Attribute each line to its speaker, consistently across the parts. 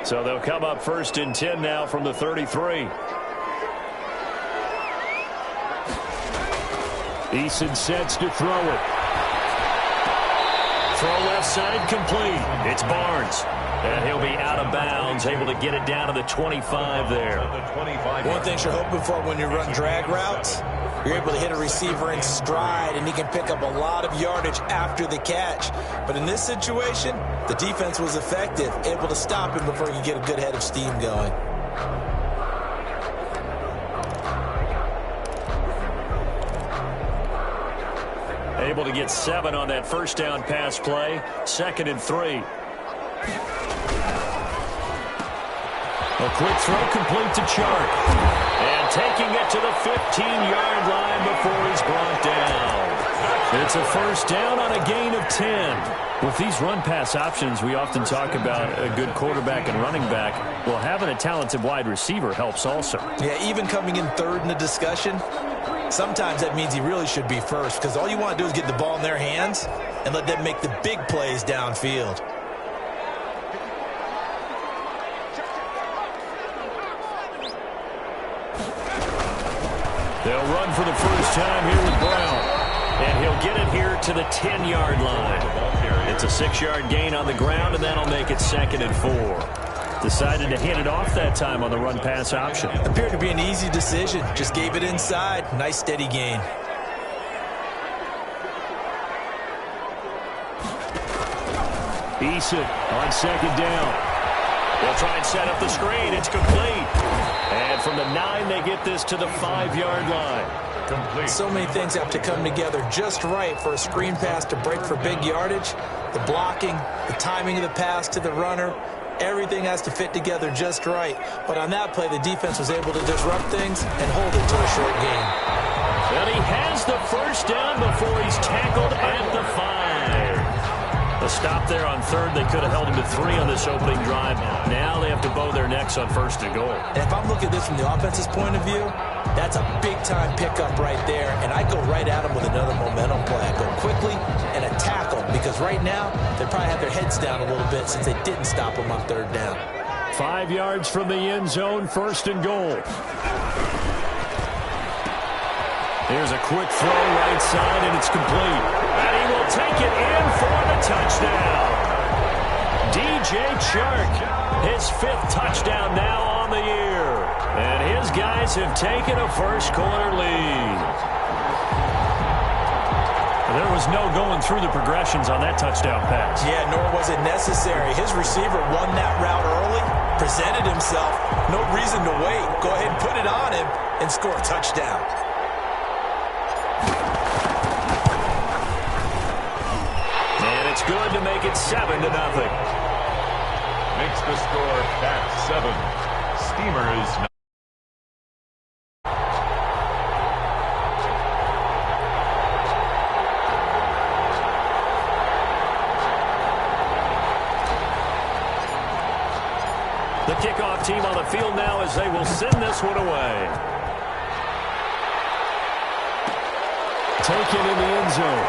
Speaker 1: So they'll come up 1st and 10 now from the 33. Eason sets to throw it. Throw left side complete. It's Barnes. And he'll be out of bounds, able to get it down to the 25 there.
Speaker 2: One thing you're hoping for when you run drag routes, you're able to hit a receiver in stride, and he can pick up a lot of yardage after the catch. But in this situation, the defense was effective, able to stop him before he could get a good head of steam going.
Speaker 1: Able to get 7 on that first down pass play. 2nd and 3. A quick throw complete to Chark. And taking it to the 15-yard line before he's brought down. It's a first down on a gain of 10. With these run-pass options, we often talk about a good quarterback and running back. Well, having a talented wide receiver helps also.
Speaker 2: Yeah, even coming in 3rd in the discussion, sometimes that means he really should be first, because all you want to do is get the ball in their hands and let them make the big plays downfield.
Speaker 1: They'll run for the first time here with Brown. And he'll get it here to the 10-yard line. It's a 6-yard gain on the ground, and that'll make it 2nd and 4. Decided to hand it off that time on the run-pass option.
Speaker 2: Appeared to be an easy decision. Just gave it inside. Nice, steady gain.
Speaker 1: Eason on 2nd down. They'll try and set up the screen. It's complete. And from the 9, they get this to the 5-yard line. Complete.
Speaker 2: So many things have to come together just right for a screen pass to break for big yardage. The blocking, the timing of the pass to the runner, everything has to fit together just right. But on that play, the defense was able to disrupt things and hold it to a short gain.
Speaker 1: And he has the first down before he's tackled at the 5. A stop there on 3rd. They could have held him to 3 on this opening drive. Now they have to bow their necks on 1st and goal.
Speaker 2: And if I'm looking at this from the offense's point of view, that's a big-time pickup right there. And I go right at them with another momentum play. I go quickly and a tackle, because right now they probably have their heads down a little bit since they didn't stop them on 3rd down.
Speaker 1: 5 yards from the end zone, 1st and goal. Here's a quick throw right side, and it's complete. And he will take it in for the touchdown. DJ Chark, his 5th touchdown now on the year. And his guys have taken a first-quarter lead. There was no going through the progressions on that touchdown pass.
Speaker 2: Yeah, nor was it necessary. His receiver won that route early, presented himself. No reason to wait. Go ahead and put it on him and score a touchdown.
Speaker 1: It's good to make it 7-0.
Speaker 3: Makes the score back 7. Steamers.
Speaker 1: The kickoff team on the field now as they will send this one away. Taken in the end zone.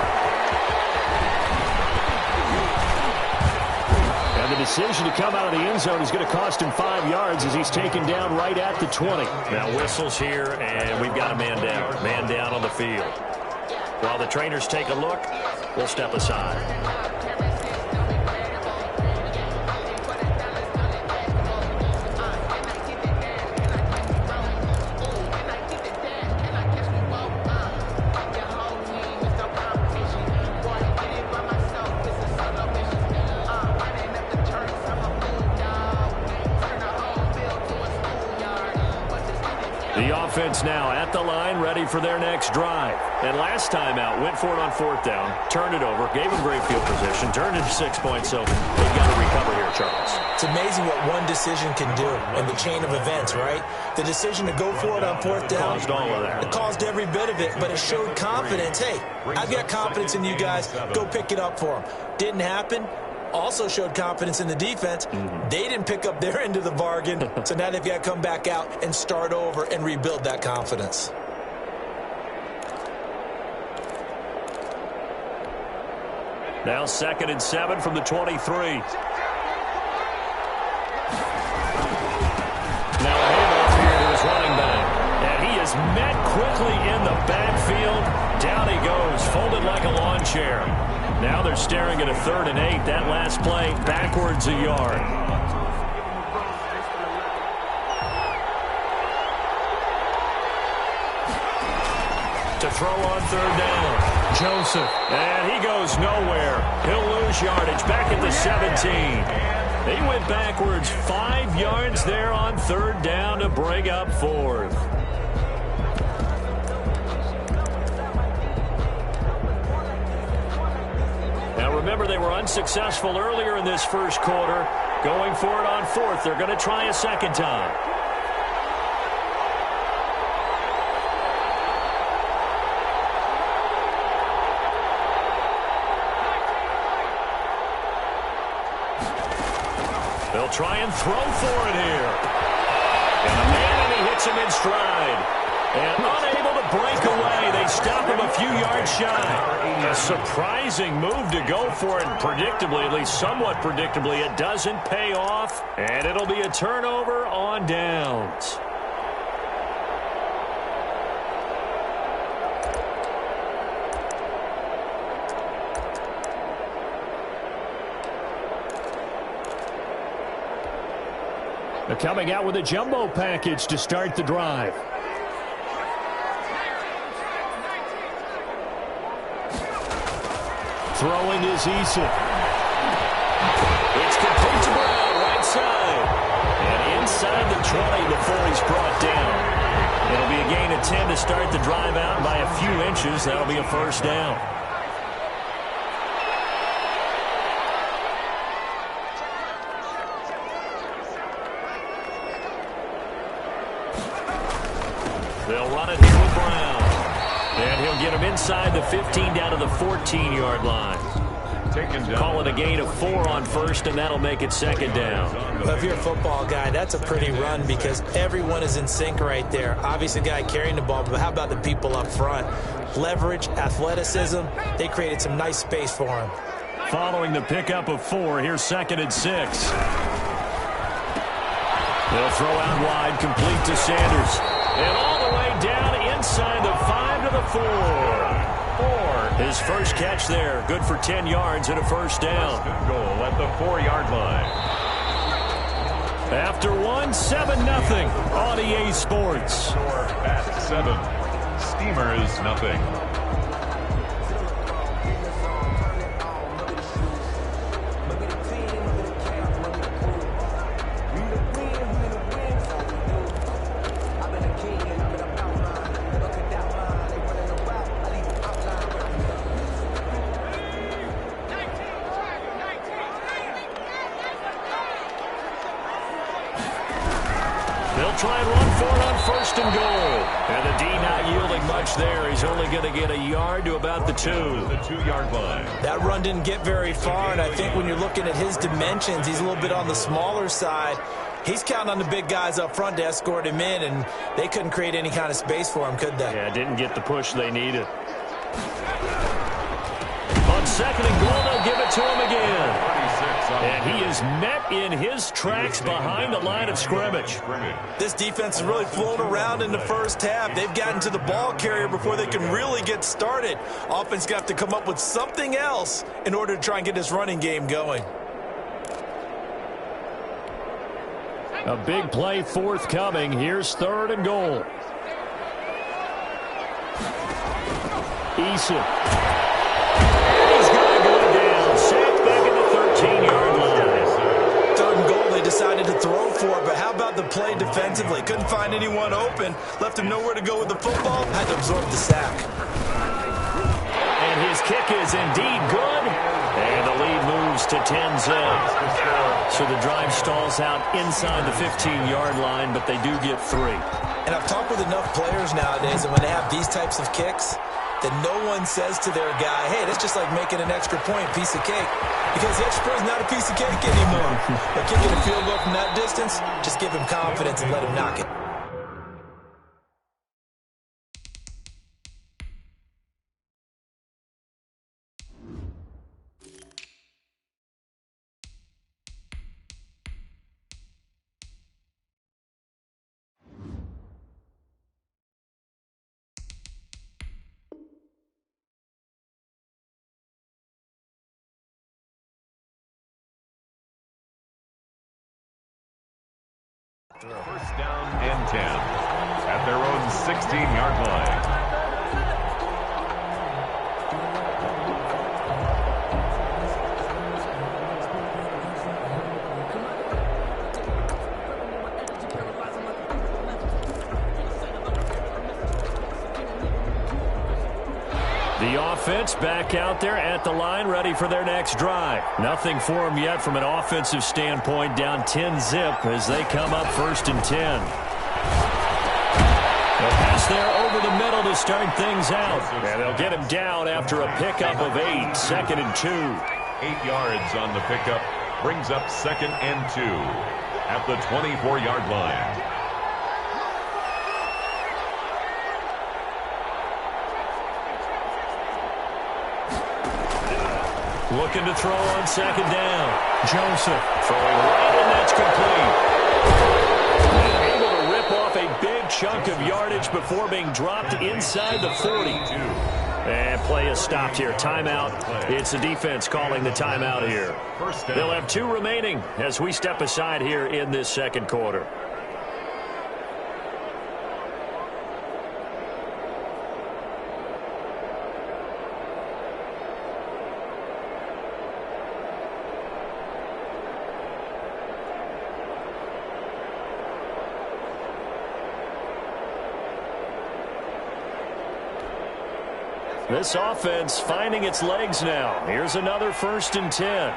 Speaker 1: And the decision to come out of the end zone is going to cost him 5 yards as he's taken down right at the 20. Now whistles here, and we've got a man down. Man down on the field. While the trainers take a look, we'll step aside. Offense now at the line, ready for their next drive. And last time out, went for it on 4th down, turned it over, gave them great field position, turned it to 6 points, so they've got to recover here, Charles.
Speaker 2: It's amazing what one decision can do in the chain of events, right? The decision to go for it on 4th down.
Speaker 1: Caused all of that.
Speaker 2: It caused every bit of it, but it showed confidence. Hey, I've got confidence in you guys. Go pick it up for them. Didn't happen. Also showed confidence in the defense. They didn't pick up their end of the bargain, so now they've got to come back out and start over and rebuild that confidence.
Speaker 1: Now 2nd and 7 from the 23. quickly in the backfield. Down he goes, folded like a lawn chair. Now they're staring at a 3rd and 8. That last play, backwards a yard. To throw on 3rd down. Joseph. And he goes nowhere. He'll lose yardage back at the 17. He went backwards 5 yards there on 3rd down to bring up 4th. Now remember, they were unsuccessful earlier in this first quarter. Going for it on 4th. They're going to try a second time. They'll try and throw for it here. And a man, and he hits him in stride. And unable to break away. They stop him a few yards shy. A surprising move to go for it. Predictably, at least somewhat predictably, it doesn't pay off. And it'll be a turnover on downs. They're coming out with a jumbo package to start the drive. Throwing is Eason. It's complete to Brown, right side. And inside the 20 before he's brought down. It'll be a gain of 10 to start the drive out by a few inches. That'll be a 1st down. They'll run it here with Brown. And he'll get him inside the 15 down to the 14-yard line. Call it a gain of 4 on 1st, and that'll make it 2nd down.
Speaker 2: Well, if you're a football guy, that's a pretty run because everyone is in sync right there. Obviously, the guy carrying the ball, but how about the people up front? Leverage, athleticism, they created some nice space for him.
Speaker 1: Following the pickup of 4, here's 2nd and 6. They'll throw out wide, complete to Sanders. And all the way down inside the 5 to the 4. His first catch there, good for 10 yards and a 1st down.
Speaker 3: Good goal at the 4-yard line.
Speaker 1: After 1, 7-0 on EA Sports.
Speaker 3: Score at 7. Steamers, nothing.
Speaker 1: Try and run for it on 1st and goal. And the D not yielding much there. He's only going to get a yard to about the 2.
Speaker 3: The 2-yard line.
Speaker 2: That run didn't get very far, and I think when you're looking at his dimensions, he's a little bit on the smaller side. He's counting on the big guys up front to escort him in, and they couldn't create any kind of space for him, could they?
Speaker 1: Yeah, didn't get the push they needed. On 2nd and goal, they'll give it to him again. And he is met in his tracks behind the line of scrimmage.
Speaker 2: This defense is really flown around in the first half. They've gotten to the ball carrier before they can really get started. Offense got to come up with something else in order to try and get this running game going.
Speaker 1: A big play forthcoming. Here's 3rd and goal. Eason. He's going to go down. Sacked back at the 13-yard line.
Speaker 2: 3rd and goal, they decided to throw for it, but how about the play defensively? Couldn't find anyone open. Left him nowhere to go with the football. Had to absorb the sack.
Speaker 1: And his kick is indeed good. And the lead moves to 10-0. So the drive stalls out inside the 15-yard line, but they do get 3.
Speaker 2: And I've talked with enough players nowadays, and when they have these types of kicks, that no one says to their guy, hey, that's just like making an extra point, piece of cake. Because the extra point is not a piece of cake anymore. But kicking a field goal from that distance, just give him confidence and let him knock it.
Speaker 3: First down and 10 at their own 16-yard line.
Speaker 1: The offense back out there at the line, ready for their next drive. Nothing for them yet from an offensive standpoint, down 10-zip as they come up 1st and 10. They'll pass there over the middle to start things out. And they'll get him down after a pickup of 8, 2nd and 2.
Speaker 3: 8 yards on the pickup brings up 2nd and 2 at the 24-yard line.
Speaker 1: Looking to throw on 2nd down. Joseph throwing right, and that's complete. And able to rip off a big chunk of yardage before being dropped inside the 40. And play is stopped here. Timeout. It's the defense calling the timeout here. They'll have 2 remaining as we step aside here in this 2nd quarter. This offense finding its legs now. Here's another 1st and 10.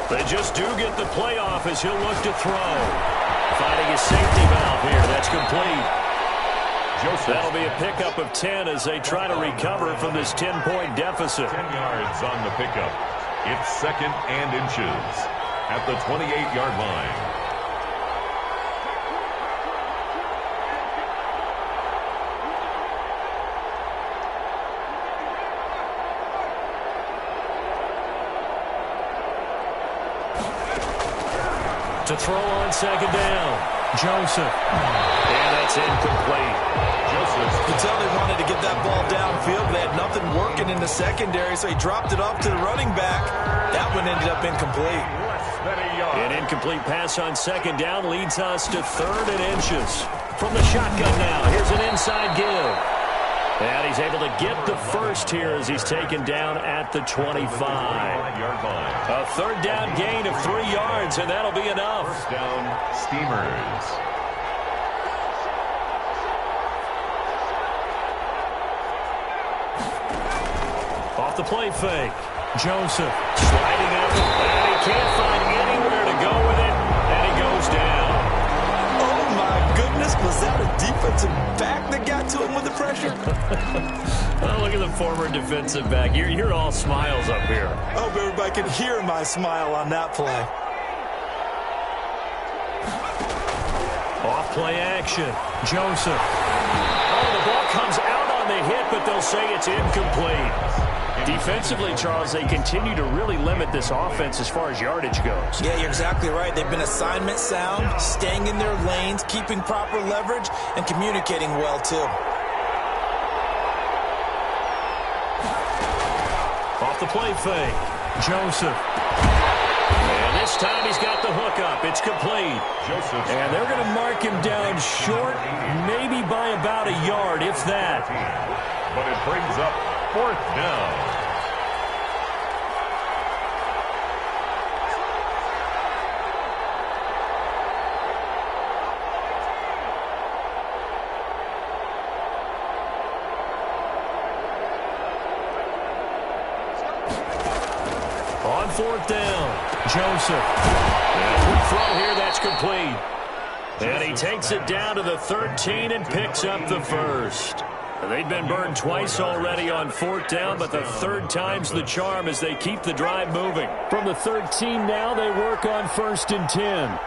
Speaker 1: They just do get the playoff as he'll look to throw. Finding his safety valve here. That's complete. That'll be a pickup of 10 as they try to recover from this 10-point deficit.
Speaker 3: 10 yards on the pickup. It's 2nd and inches at the 28-yard line.
Speaker 1: To throw on 2nd down. Joseph. And that's incomplete.
Speaker 2: You can tell they wanted to get that ball downfield. They had nothing working in the secondary, so he dropped it off to the running back. That one ended up incomplete.
Speaker 1: An incomplete pass on 2nd down leads us to 3rd and inches. From the shotgun now, here's an inside give. And he's able to get the first here as he's taken down at the 25. A 3rd down gain of 3 yards, and that'll be enough.
Speaker 3: First down, Steamers.
Speaker 1: Off the play fake. Joseph sliding out, and he can't find anywhere to go with it, and he goes down.
Speaker 2: Oh, my goodness. Was that a defensive back that got to him with the pressure?
Speaker 1: Oh, look at the former defensive back. You're all smiles up here.
Speaker 2: I hope everybody can hear my smile on that play.
Speaker 1: Off play action. Joseph. Oh, the ball comes out on the hit, but they'll say it's incomplete. Defensively, Charles, they continue to really limit this offense as far as yardage goes.
Speaker 2: Yeah, you're exactly right. They've been assignment sound, staying in their lanes, keeping proper leverage, and communicating well, too.
Speaker 1: Off the play fake. Joseph. And this time he's got the hook up. It's complete.
Speaker 3: Joseph.
Speaker 1: And they're going to mark him down short, maybe by about a yard, if that.
Speaker 3: But it brings up 4th down.
Speaker 1: On 4th down, Joseph. And a quick throw here, that's complete. And he takes it down to the 13 and picks up the first. They've been burned twice already on 4th down, but the 3rd time's the charm as they keep the drive moving. From the 13 now, they work on 1st and 10.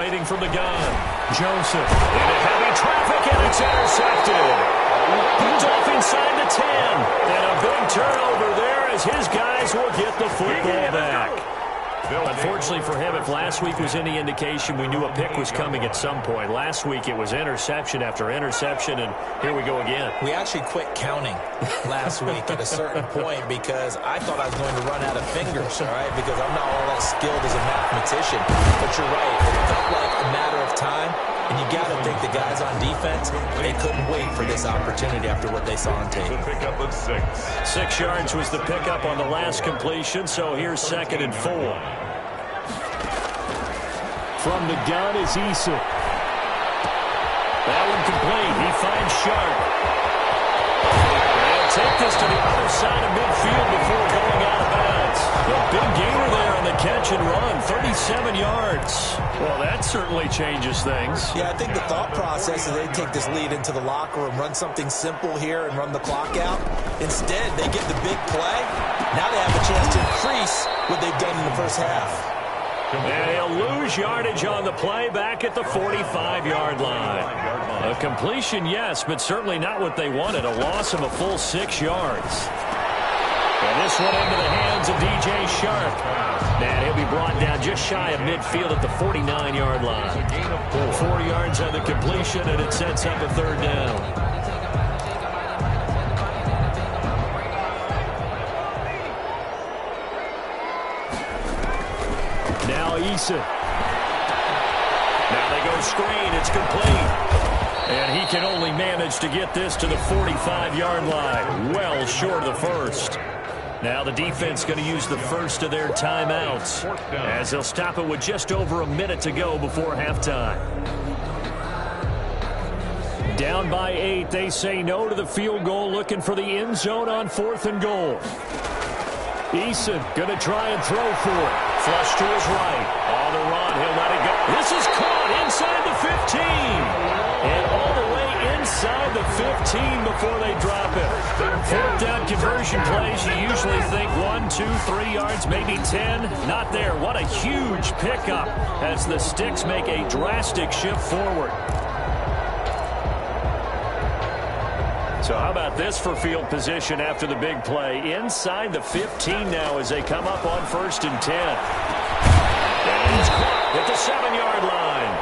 Speaker 1: formating from the gun. Joseph into heavy traffic, and it's intercepted. Picked off inside the 10. And a big turnover there as his guys will get the football back. Unfortunately for him, if last week was any indication, we knew a pick was coming at some point. Last week it was interception after interception, and here we go again.
Speaker 2: We actually quit counting last week at a certain point because I thought I was going to run out of fingers, all right, because I'm not all that skilled as a mathematician. But you're right. It felt like a matter of time, and you got to think the guys on defense, they couldn't wait for this opportunity after what they saw on tape.
Speaker 3: The pickup of 6.
Speaker 1: 6 yards was the pickup on the last completion, so here's 2nd and 4. From the gun is Issa. That one complete. He finds Sharp. They'll take this to the other side of midfield before going out of bounds. A big gainer there on the catch and run. 37 yards. Well, that certainly changes things.
Speaker 2: Yeah, I think the thought process is they take this lead into the locker room, run something simple here and run the clock out. Instead, they get the big play. Now they have a chance to increase what they've done in the first half.
Speaker 1: And he'll lose yardage on the play back at the 45-yard line. A completion, yes, but certainly not what they wanted. A loss of a full 6 yards. And this one into the hands of DJ Sharp. And he'll be brought down just shy of midfield at the 49-yard line. 4 yards on the completion, and it sets up a 3rd down. Now Issa. Now they go screen. It's complete. And he can only manage to get this to the 45-yard line. Well short of the first. Now the defense going to use the first of their timeouts as they'll stop it with just over a minute to go before halftime. Down by 8. They say no to the field goal, looking for the end zone on 4th and goal. Eason going to try and throw for it. Flush to his right. On the run, he'll let it go. This is caught inside the 15. And all the way inside the 15 before they drop it. 4th down conversion plays, you usually think 1, 2, 3 yards, maybe 10. Not there. What a huge pickup as the Sticks make a drastic shift forward. So how about this for field position after the big play? Inside the 15 now as they come up on 1st and 10. And he's caught at the 7-yard line.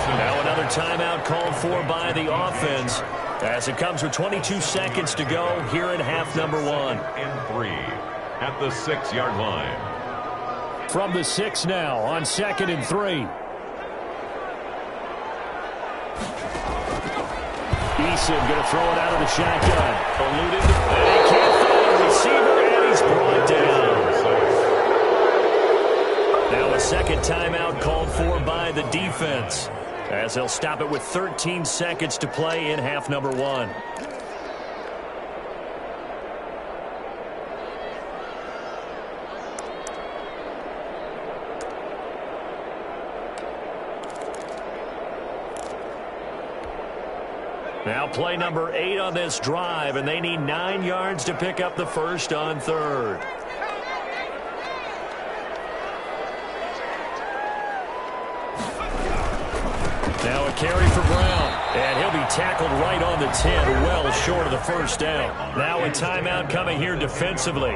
Speaker 1: Now another timeout called for by the offense as it comes with 22 seconds to go here in half number 1.
Speaker 3: And 3 at the 6-yard line.
Speaker 1: From the 6 now on 2nd and 3. Eason going to throw it out of the shotgun. Eluded. And he can't find the receiver, and he's brought down. Now a second timeout called for by the defense as they'll stop it with 13 seconds to play in half number 1. Now play number 8 on this drive, and they need 9 yards to pick up the first on 3rd. Now a carry for Brown, and he'll be tackled right on the 10, well short of the first down. Now a timeout coming here defensively,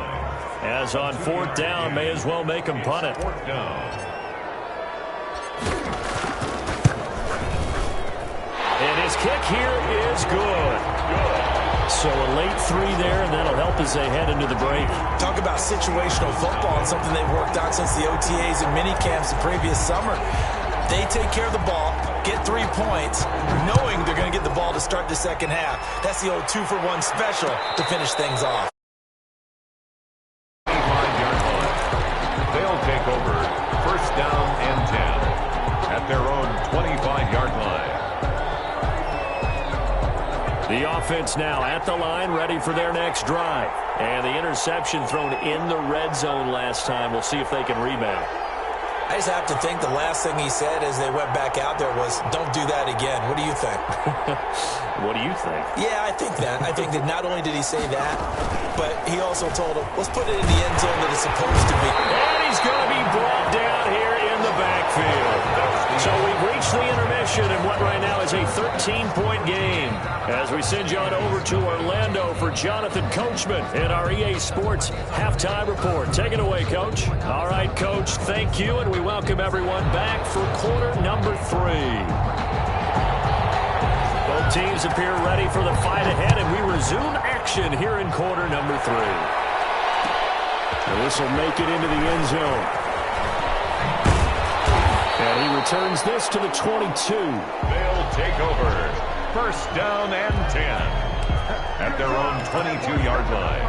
Speaker 1: as on 4th down, may as well make them punt it.
Speaker 3: 4th down.
Speaker 1: And his kick here is good. So a late 3 there, and that'll help as they head into the break.
Speaker 2: Talk about situational football and something they've worked on since the OTAs and mini camps the previous summer. They take care of the ball, get 3 points, knowing they're going to get the ball to start the second half. That's the old 2-for-1 special to finish things off.
Speaker 3: They'll take over 1st down and 10 at their own 25-yard line.
Speaker 1: The offense now at the line, ready for their next drive. And the interception thrown in the red zone last time. We'll see if they can rebound.
Speaker 2: I just have to think the last thing he said as they went back out there was, don't do that again. What do you think?
Speaker 1: What do you think?
Speaker 2: Yeah, I think that. I think that not only did he say that, but he also told him, let's put it in the end zone that it's supposed to be.
Speaker 1: And he's going to be brought down here in the backfield. So we've reached the intermission in what right now is a 13-point game as we send you on over to Orlando for Jonathan Coachman in our EA Sports Halftime Report. Take it away, Coach. All right, Coach, thank you, and we welcome everyone back for quarter number 3. Both teams appear ready for the fight ahead, and we resume action here in quarter number 3. And this will make it into the end zone. And he returns this to the 22.
Speaker 3: They'll take over. First down and 10 at their own 22-yard line.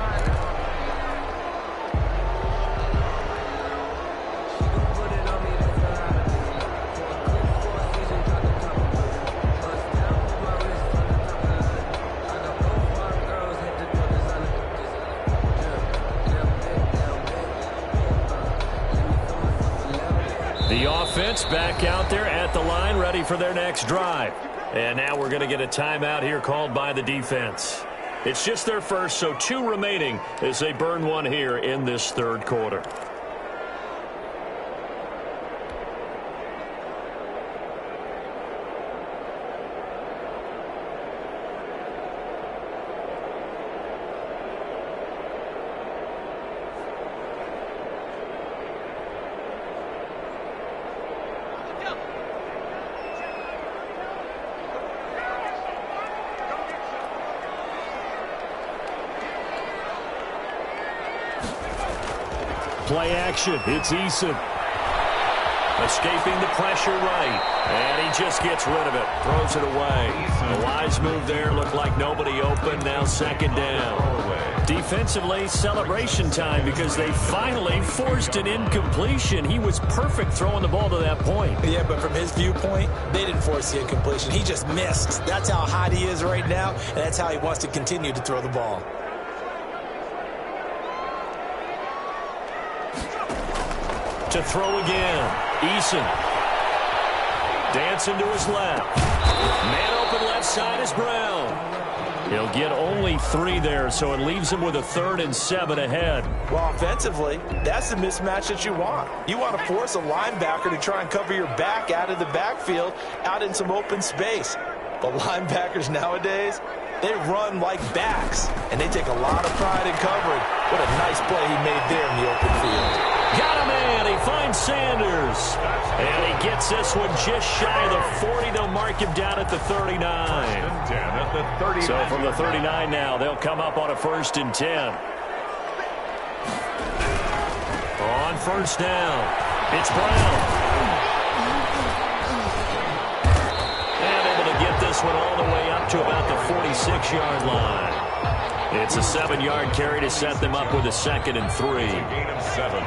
Speaker 1: The offense back out there at the line, ready for their next drive. And now we're going to get a timeout here called by the defense. It's just their first, so 2 remaining as they burn one here in this third quarter. Play action. It's Eason. Escaping the pressure right. And he just gets rid of it. Throws it away. A wise move there. Looked like nobody open. Now second down. Defensively, celebration time because they finally forced an incompletion. He was perfect throwing the ball to that point.
Speaker 2: Yeah, but from his viewpoint, they didn't force the incompletion. He just missed. That's how hot he is right now, and that's how he wants to continue to throw the ball.
Speaker 1: To throw again. Eason. Dancing to his left. Man open left side is Brown. He'll get only 3 there, so it leaves him with a 3rd and 7 ahead.
Speaker 2: Well, offensively, that's the mismatch that you want. You want to force a linebacker to try and cover your back out of the backfield, out in some open space. But linebackers nowadays, they run like backs, and they take a lot of pride in covering. What a nice play he made there in the open field.
Speaker 1: Got a man. He finds Sanders. And he gets this one just shy of the 40. They'll mark him down at the 39. So from the 39 now, they'll come up on a 1st and 10. On first down, it's Brown. And able to get this one all the way up to about the 46-yard line. It's a 7-yard carry to set them up with a 2nd and 3.
Speaker 3: Gain of 7.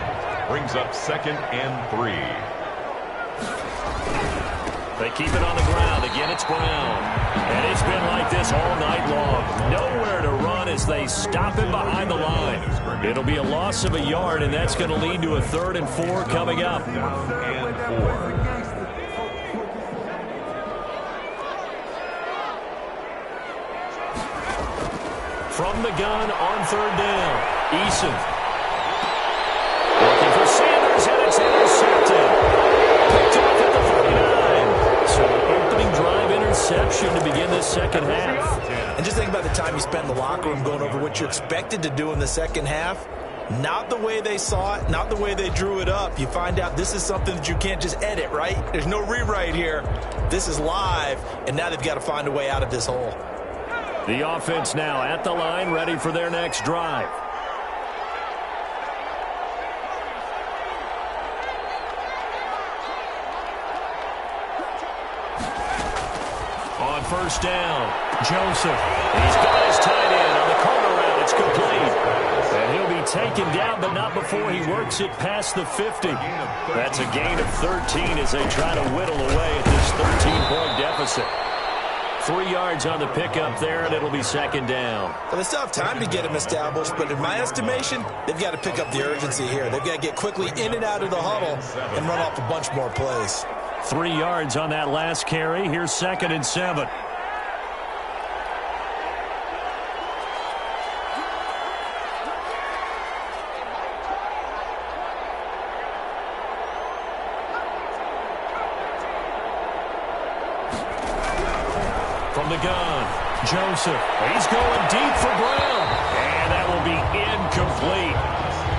Speaker 3: Brings up 2nd and 3.
Speaker 1: They keep it on the ground. Again, it's Brown. And it's been like this all night long. Nowhere to run as they stop him behind the line. It'll be a loss of a yard, and that's going to lead to a 3rd and 4 coming up.
Speaker 3: 3rd and 4.
Speaker 1: From the gun on 3rd down. Eason. Looking for Sanders, and it's intercepted. Picked off at the 49. So an opening drive interception to begin this second half.
Speaker 2: And just think about the time you spent in the locker room going over what you expected to do in the second half. Not the way they saw it, not the way they drew it up. You find out this is something that you can't just edit, right? There's no rewrite here. This is live, and now they've got to find a way out of this hole.
Speaker 1: The offense now at the line, ready for their next drive. On first down, Joseph. He's got his tight end on the corner route. It's complete. And he'll be taken down, but not before he works it past the 50. That's a gain of 13 as they try to whittle away at this 13-point deficit. 3 yards on the pickup there, and it'll be second down.
Speaker 2: Well, they still have time to get him established, but in my estimation, they've got to pick up the urgency here. They've got to get quickly in and out of the huddle and run off a bunch more plays.
Speaker 1: 3 yards on that last carry. Here's 2nd and 7. Joseph, he's going deep for Brown. And that will be incomplete.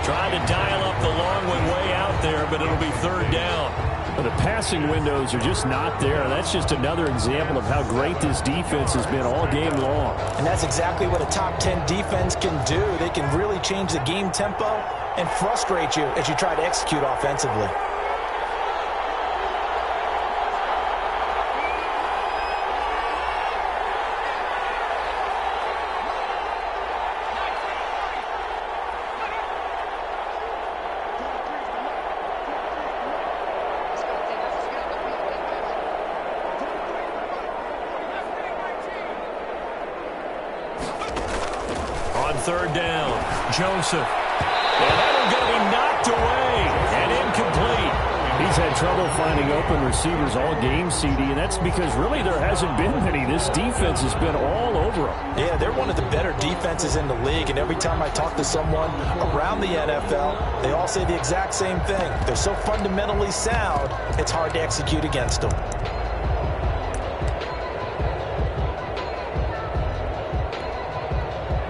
Speaker 1: Trying to dial up the long one way out there, but it'll be third down.
Speaker 4: Well, the passing windows are just not there. That's just another example of how great this defense has been all game long.
Speaker 2: And that's exactly what a top 10 defense can do. They can really change the game tempo and frustrate you as you try to execute offensively.
Speaker 1: Third down, Joseph. And that one's going to be knocked away and incomplete.
Speaker 4: He's had trouble finding open receivers all game, CD, and that's because really there hasn't been many. This defense has been all over them.
Speaker 2: Yeah, they're one of the better defenses in the league, and every time I talk to someone around the NFL, they all say the exact same thing. They're so fundamentally sound, it's hard to execute against them.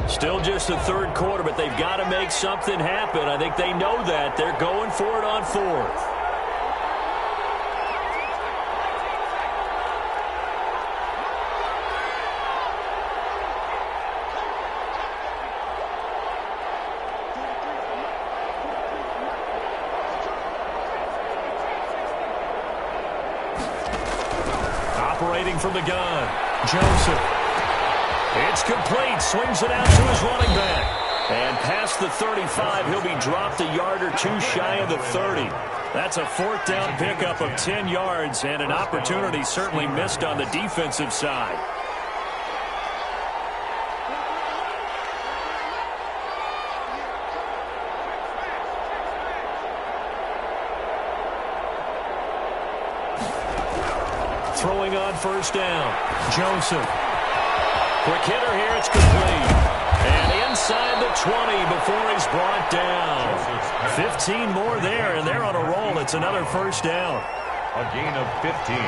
Speaker 1: Still just the third quarter, but they've got to make something happen. I think they know that. They're going for it on fourth. Operating from the gun, Joseph. It's complete. Swings it out to his running back. And past the 35, he'll be dropped a yard or two shy of the 30. That's a fourth down pickup of 10 yards and an opportunity certainly missed on the defensive side. Throwing on first down, Joseph. Quick hitter here, it's complete. And inside the 20 before he's brought down. 15 more there, and they're on a roll. It's another first down.
Speaker 3: A gain of 15.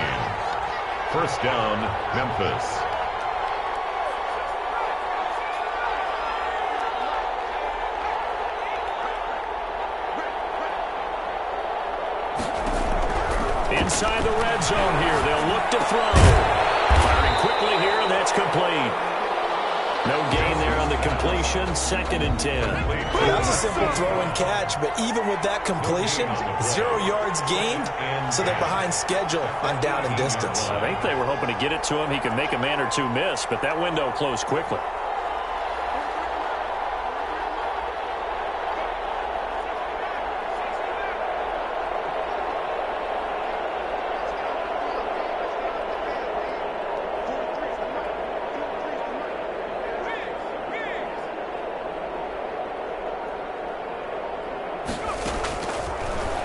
Speaker 3: First down, Memphis.
Speaker 1: Inside the red zone here, they'll look to throw. Firing quickly here, and that's complete. No gain there on the completion, 2nd and 10.
Speaker 2: That was a simple throw and catch, but even with that completion, 0 yards gained, so they're behind schedule on down and distance.
Speaker 4: I think they were hoping to get it to him. He could make a man or two miss, but that window closed quickly.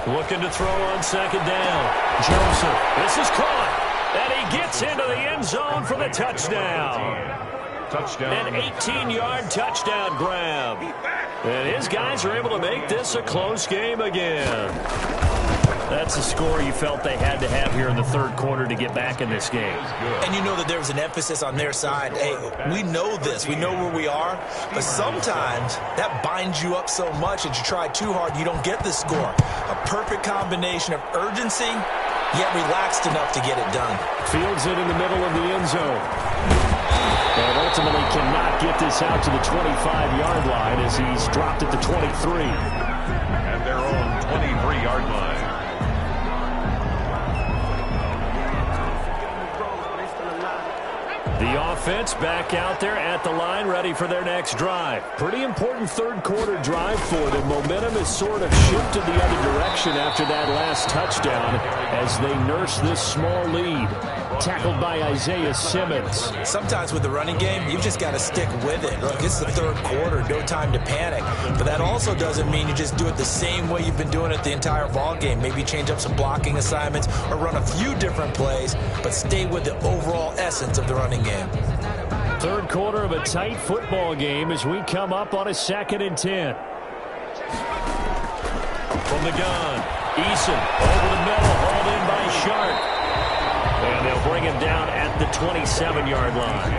Speaker 1: Looking to throw on second down. Joseph, this is caught. And he gets into the end zone for the touchdown. An 18-yard touchdown grab. And his guys are able to make this a close game again.
Speaker 4: That's a score you felt they had to have here in the third quarter to get back in this game.
Speaker 2: And you know that there was an emphasis on their side. Hey, we know this. We know where we are. But sometimes that binds you up so much that you try too hard, you don't get the score. A perfect combination of urgency, yet relaxed enough to get it done.
Speaker 4: Fields it in the middle of the end zone. And ultimately cannot get this out to the 25-yard line as he's dropped at the 23.
Speaker 3: And their own 23-yard line.
Speaker 1: The offense back out there at the line, ready for their next drive. Pretty important third quarter drive for them. Momentum has sort of shifted the other direction after that last touchdown as they nurse this small lead. Tackled by Isaiah Simmons.
Speaker 2: Sometimes with the running game, you've just got to stick with it. Look, it's the third quarter, no time to panic. But that also doesn't mean you just do it the same way you've been doing it the entire ball game. Maybe change up some blocking assignments or run a few different plays, but stay with the overall essence of the running game.
Speaker 4: Third quarter of a tight football game as we come up on a 2nd and 10.
Speaker 1: From the gun, Eason over the middle, hauled in by Sharp. And they'll bring him down at the 27-yard line.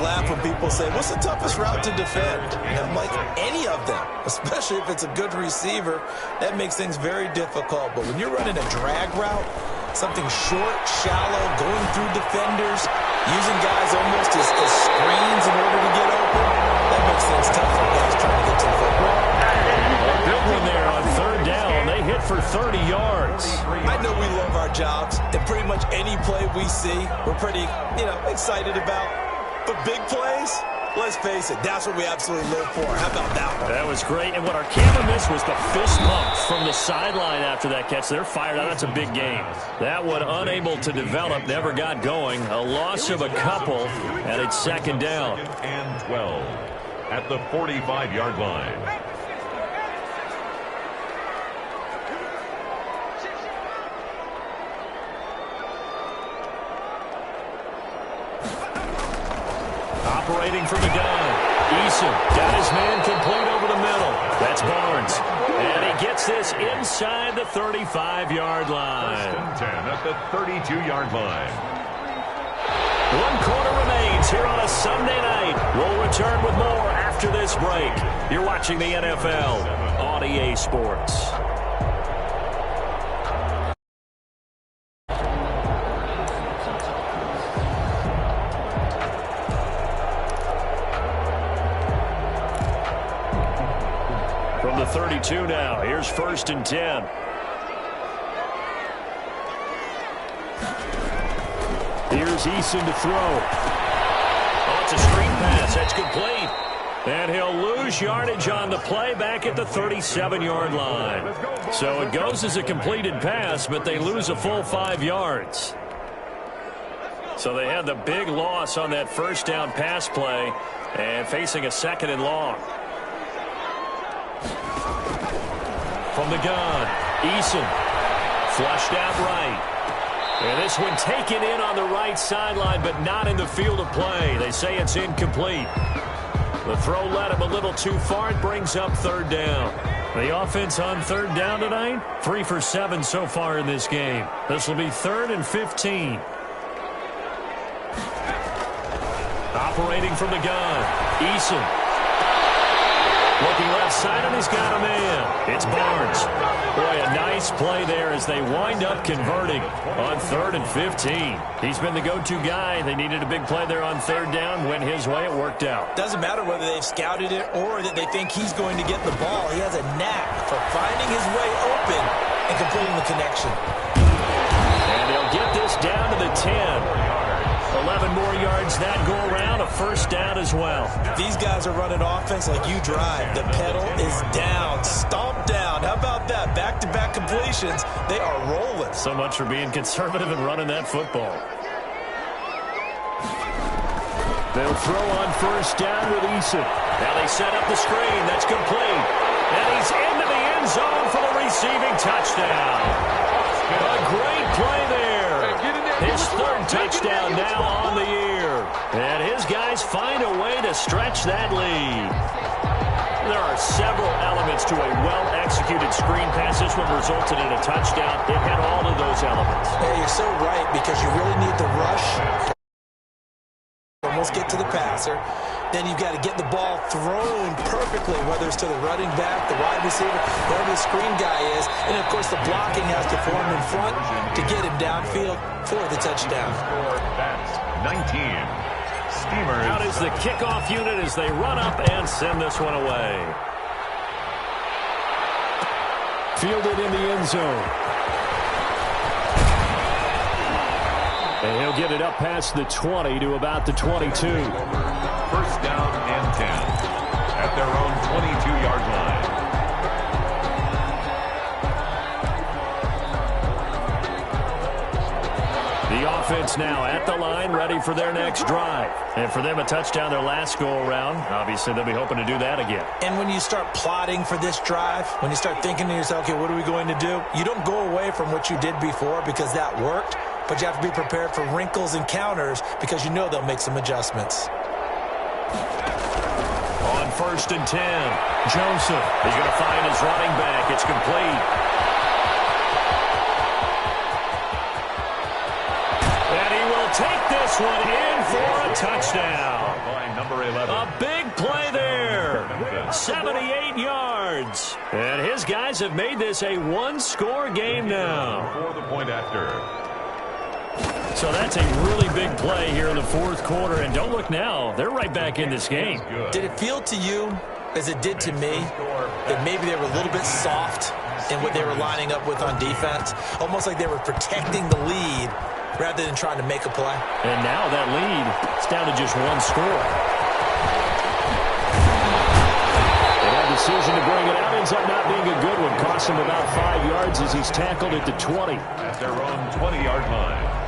Speaker 2: laugh when people say, what's the toughest route to defend? And I'm like, any of them, especially if it's a good receiver. That makes things very difficult. But when you're running a drag route, something short, shallow, going through defenders, using guys almost as screens in order to get open, that makes things tough for guys trying to get to the football.
Speaker 4: Big one there on third down. They hit for 30 yards.
Speaker 2: I know we love our jobs, and pretty much any play we see, we're pretty, excited about. But big plays, let's face it, that's what we absolutely live for. How about that one?
Speaker 4: That was great. And what our camera missed was the fist pump from the sideline after that catch. They're fired out. That's a big game. That one unable to develop, never got going. A loss of a couple, and it's second down.
Speaker 3: And 12 at the 45-yard line.
Speaker 4: Operating from the gun. Eason got his man complete over the middle. That's Barnes. And he gets this inside the 35-yard line.
Speaker 3: First and 10 at the 32-yard line.
Speaker 4: 1 quarter remains here on a Sunday night. We'll return with more after this break. You're watching the NFL on EA Sports. From the 32 now, here's first and 10. Here's Eason to throw. Oh, it's a screen pass. That's complete. And he'll lose yardage on the play back at the 37-yard line. So it goes as a completed pass, but they lose a full 5 yards. So they had the big loss on that first down pass play and facing a second and long. From the gun, Eason flushed out right. And this one taken in on the right sideline, but not in the field of play. They say it's incomplete. The throw led him a little too far. It brings up third down. The offense on third down tonight, 3 for 7 so far in this game. This will be 3rd and 15. Operating from the gun, Eason. Looking left side, and he's got a man. It's Barnes. Boy, a nice play there as they wind up converting on 3rd and 15. He's been the go-to guy. They needed a big play there on third down. Went his way. It worked out.
Speaker 2: Doesn't matter whether they've scouted it or that they think he's going to get the ball. He has a knack for finding his way open and completing the connection.
Speaker 4: And they'll get this down to the 10. 11 more yards that go around, a first down as well.
Speaker 2: These guys are running offense like you drive. The pedal is down, stomped down. How about that? Back-to-back completions. They are rolling.
Speaker 4: So much for being conservative and running that football. They'll throw on first down with Eason. Now they set up the screen. That's complete. And he's into the end zone for the receiving touchdown. A great play there. His 3rd touchdown now on the year. And his guys find a way to stretch that lead. There are several elements to a well-executed screen pass. This one resulted in a touchdown. It had all of those elements.
Speaker 2: Hey, you're so right, because you really need the rush. Almost get to the passer. Then you've got to get the ball thrown perfectly, whether it's to the running back, the wide receiver, wherever the screen guy is. And, of course, the blocking has to form in front to get him downfield for the touchdown.
Speaker 3: That's 19. Steamers.
Speaker 4: Out is the kickoff unit as they run up and send this one away. Fielded in the end zone. And he'll get it up past the 20 to about the 22.
Speaker 3: First down and 10 at their own 22-yard line.
Speaker 4: The offense now at the line, ready for their next drive. And for them, a touchdown their last go-around. Obviously, they'll be hoping to do that again.
Speaker 2: And when you start plotting for this drive, when you start thinking to yourself, okay, what are we going to do? You don't go away from what you did before because that worked, but you have to be prepared for wrinkles and counters because you know they'll make some adjustments.
Speaker 4: On first and 10, Joseph is going to find his running back. It's complete. And he will take this one in for a touchdown.
Speaker 3: Number 11.
Speaker 1: A big play there. 78 yards. And his guys have made this a one-score game now.
Speaker 3: For the point after.
Speaker 1: So that's a really big play here in the fourth quarter. And don't look now. They're right back in this game.
Speaker 2: Did it feel to you, as it did to me, that maybe they were a little bit soft in what they were lining up with on defense? Almost like they were protecting the lead rather than trying to make a play.
Speaker 1: And now that lead is down to just one score. And that decision to bring it out ends up not being a good one. Cost him about 5 yards as he's tackled at the 20.
Speaker 3: At their own 20-yard line.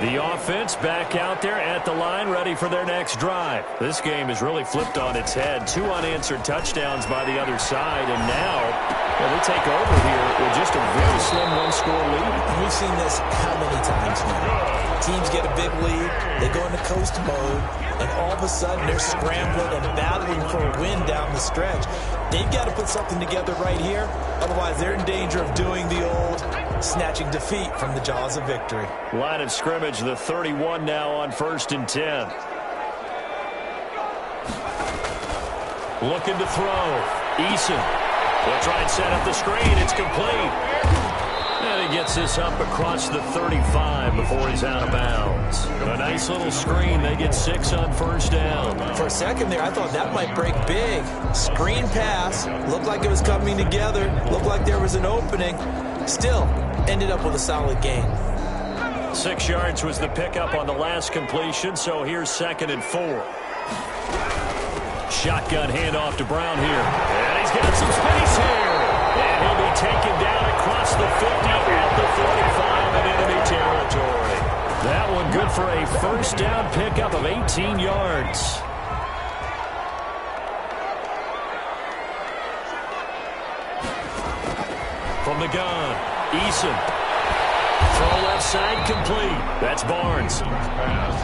Speaker 1: The offense back out there at the line, ready for their next drive. This game is really flipped on its head. 2 unanswered touchdowns by the other side, and now they take over here with just a very slim one-score lead.
Speaker 2: And we've seen this how many times now? Teams get a big lead, they go into coast mode, and all of a sudden they're scrambling and battling for a win down the stretch. They've got to put something together right here, otherwise they're in danger of doing the old snatching defeat from the jaws of victory.
Speaker 1: Line of scrimmage, the 31 now on 1st and 10. Looking to throw. Eason will try and set up the screen. It's complete. And he gets this up across the 35 before he's out of bounds. A nice little screen. They get 6 on 1st down.
Speaker 2: For a second there, I thought that might break big. Screen pass. Looked like it was coming together. Looked like there was an opening. Still, ended up with a solid gain.
Speaker 1: 6 yards was the pickup on the last completion, so here's 2nd and 4. Shotgun handoff to Brown here. And he's got some space here. And he'll be taken down across the 50 at the 45 in enemy territory. That one good for a 1st down pickup of 18 yards. From the gun, Eason. Throw left side complete. That's Barnes.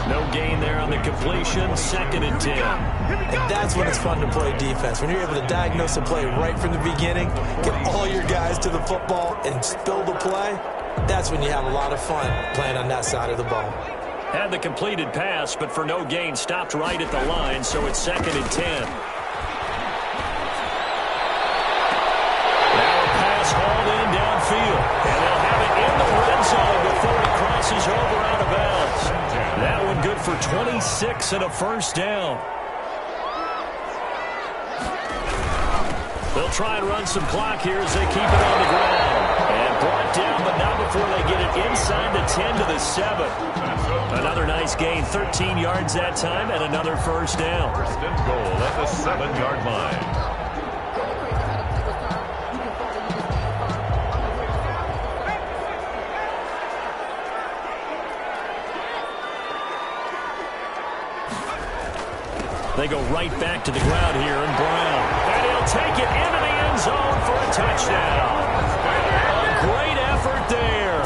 Speaker 1: No gain there on the completion. 2nd and 10.
Speaker 2: And that's when it's fun to play defense. When you're able to diagnose a play right from the beginning, get all your guys to the football and spill the play, that's when you have a lot of fun playing on that side of the ball.
Speaker 1: Had the completed pass, but for no gain, stopped right at the line, so it's 2nd and 10. Now a pass hauled in downfield, and they'll have it in the red zone before he crosses over out of bounds. That one good for 26 and a 1st down. They'll try and run some clock here as they keep it on the ground. And brought down, but not before they get it inside the 10 to the 7. Another nice gain, 13 yards that time, and another 1st down.
Speaker 3: 1st and goal at the 7-yard line.
Speaker 1: They go right back to the ground here, and Brown. And he'll take it into the end zone for a touchdown. A great effort there.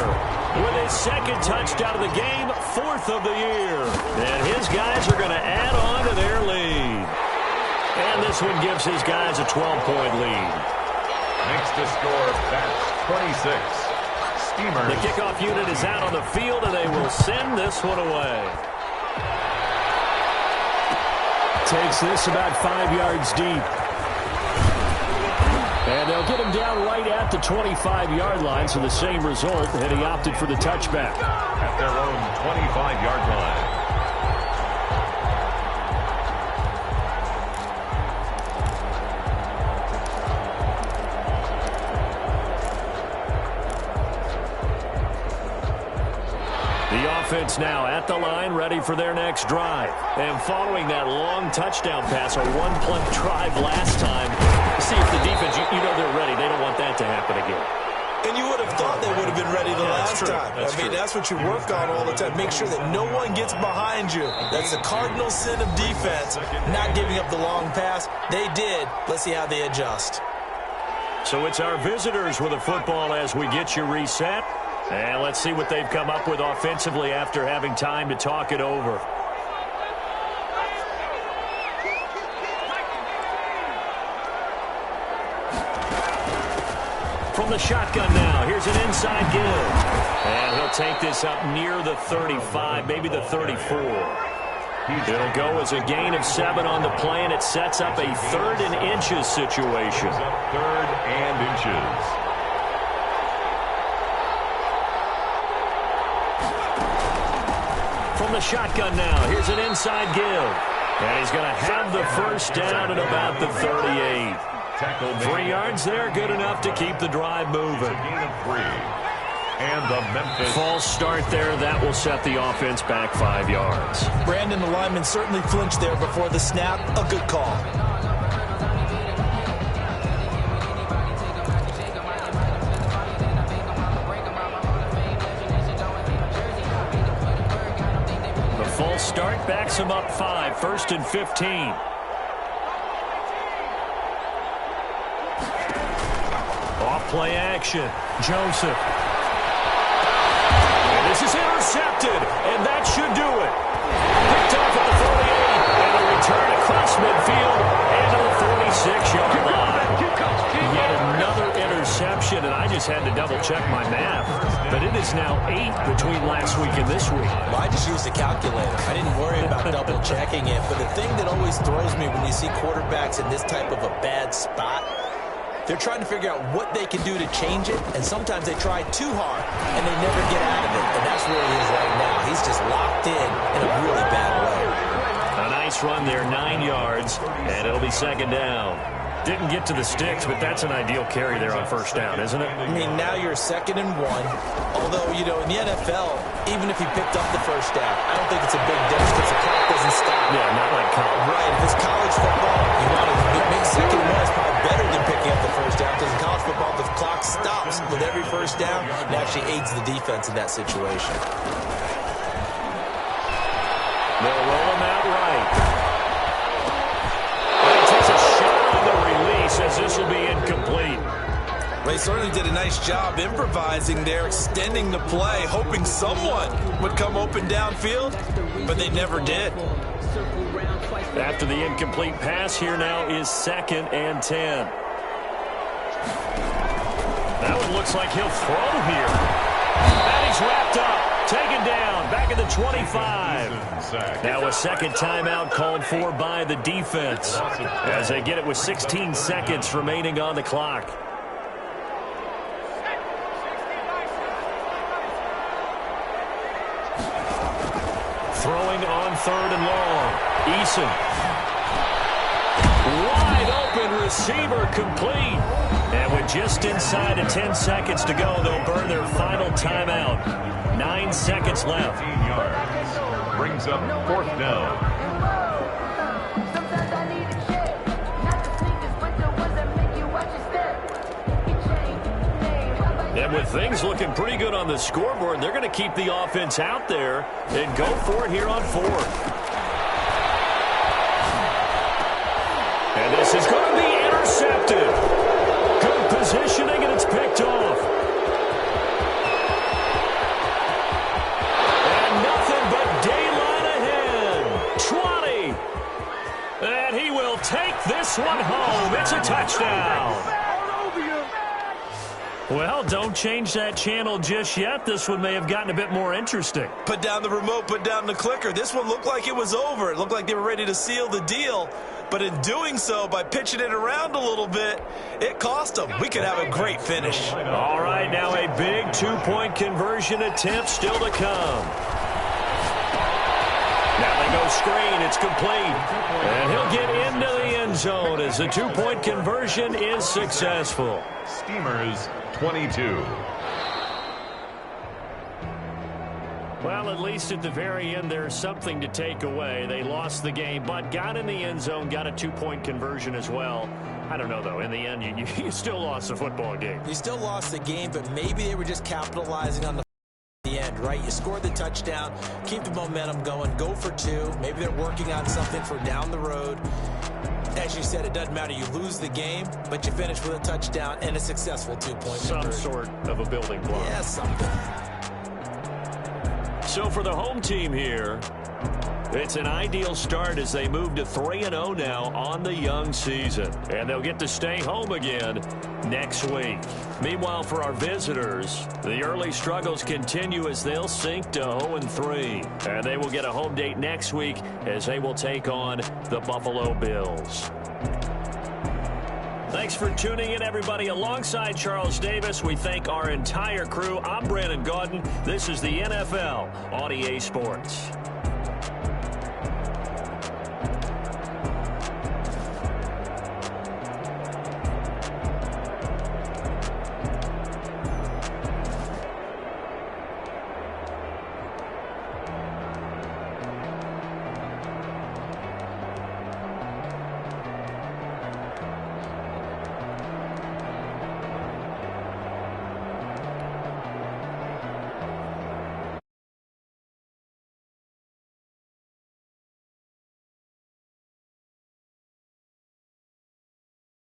Speaker 1: With his 2nd touchdown of the game, 4th of the year. And his guys are going to add on to their lead. And this one gives his guys a 12-point lead.
Speaker 3: Makes the score Pats 26. Steamers.
Speaker 1: The kickoff unit is out on the field, and they will send this one away. Takes this about 5 yards deep. And they'll get him down right at the 25-yard line, so the same result, and he opted for the touchback.
Speaker 3: At their own 25-yard line.
Speaker 1: The offense now at the line, ready for their next drive. And following that long touchdown pass, a one-play drive last time, see if the defense, you know they're ready. They don't want that to happen again.
Speaker 2: And you would have thought they would have been ready the last time. That's what you work on all the time. Make sure that no one gets behind you. That's the cardinal sin of defense, not giving up the long pass. They did. Let's see how they adjust.
Speaker 1: So it's our visitors with the football as we get you reset. And let's see what they've come up with offensively after having time to talk it over. From the shotgun now, here's an inside give. And he'll
Speaker 4: take this up near the 35, maybe the 34. It'll go as a gain of 7 on the play, and it sets up a 3rd and inches situation.
Speaker 3: 3rd and inches.
Speaker 4: From the shotgun now, here's an inside give. And he's going to have the first down at about the 38. 3 yards there, good enough to keep the drive moving.
Speaker 3: Gain of 3. And the Memphis.
Speaker 4: False start there. That will set the offense back 5 yards.
Speaker 2: Brandon, the lineman, certainly flinched there before the snap. A good call.
Speaker 4: The false start backs him up 5. 1st and 15. Off play action. Joseph. This is intercepted, and that should do it. Picked off at the 48, and a return across midfield and to the 46-yard line. Yet another interception, and I just had to double-check my math. But it is now 8 between last week and this week.
Speaker 2: Well, I just used a calculator. I didn't worry about double-checking it. But the thing that always throws me when you see quarterbacks in this type of a bad spot, they're trying to figure out what they can do to change it, and sometimes they try too hard, and they never get out of it. And that's where he is right now. He's just locked in a really bad way.
Speaker 4: A nice run there, 9 yards, and it'll be 2nd down. Didn't get to the sticks, but that's an ideal carry there on 1st down, isn't it?
Speaker 2: I mean, now you're 2nd and 1. Although, you know, in the NFL, even if he picked up the 1st down, I don't think it's a big difference because the clock doesn't stop.
Speaker 4: Yeah, not like college.
Speaker 2: Right. If it's college football, you want to make 2nd and 1 is probably better than picking up the 1st down because in college football, the clock stops with every 1st down and actually aids the defense in that situation.
Speaker 4: They'll roll him out right. And he takes a shot on the release as this will be incomplete.
Speaker 2: Well, he certainly did a nice job improvising there, extending the play, hoping someone would come open downfield, but they never did.
Speaker 4: After the incomplete pass, here now is 2nd and 10. That one looks like he'll throw here. And he's wrapped up. Taken down, back at the 25. Now a 2nd timeout called for by the defense as they get it with 16 seconds remaining on the clock. Throwing on 3rd and long. Eason. Wide open receiver complete. And with just inside of 10 seconds to go, they'll burn their final timeout. 9 seconds left.
Speaker 3: 15 yards. Brings up 4th down.
Speaker 4: And with things looking pretty good on the scoreboard, they're going to keep the offense out there and go for it here on 4th. And this is going to be intercepted. Good positioning, and it's picked off. And nothing but daylight ahead. 20. And he will take this one home. It's a touchdown. Well, don't change that channel just yet. This one may have gotten a bit more interesting.
Speaker 2: Put down the remote, put down the clicker. This one looked like it was over. It looked like they were ready to seal the deal. But in doing so, by pitching it around a little bit, it cost them. We could have a great finish.
Speaker 4: All right, now a big 2-point conversion attempt still to come. Now they go screen. It's complete. And he'll get into the end zone as the 2-point conversion is successful.
Speaker 3: Steamers 22.
Speaker 4: Well, at least at the very end, there's something to take away. They lost the game, but got in the end zone, got a 2-point conversion as well. I don't know, though. In the end, you still lost the football game.
Speaker 2: You still lost the game, but maybe they were just capitalizing on the end, right? You scored the touchdown, keep the momentum going, go for 2. Maybe they're working on something for down the road. As you said, it doesn't matter. You lose the game, but you finish with a touchdown and a successful 2-point conversion.
Speaker 4: Some sort of a building block.
Speaker 2: Yeah, something.
Speaker 4: So for the home team here, It's an ideal start as they move to 3-0 now on the young season. And they'll get to stay home again next week. Meanwhile, for our visitors, the early struggles continue as they'll sink to 0-3. And they will get a home date next week as they will take on the Buffalo Bills. Thanks for tuning in, everybody. Alongside Charles Davis, we thank our entire crew. I'm Brandon Gaudin. This is the NFL on EA Sports.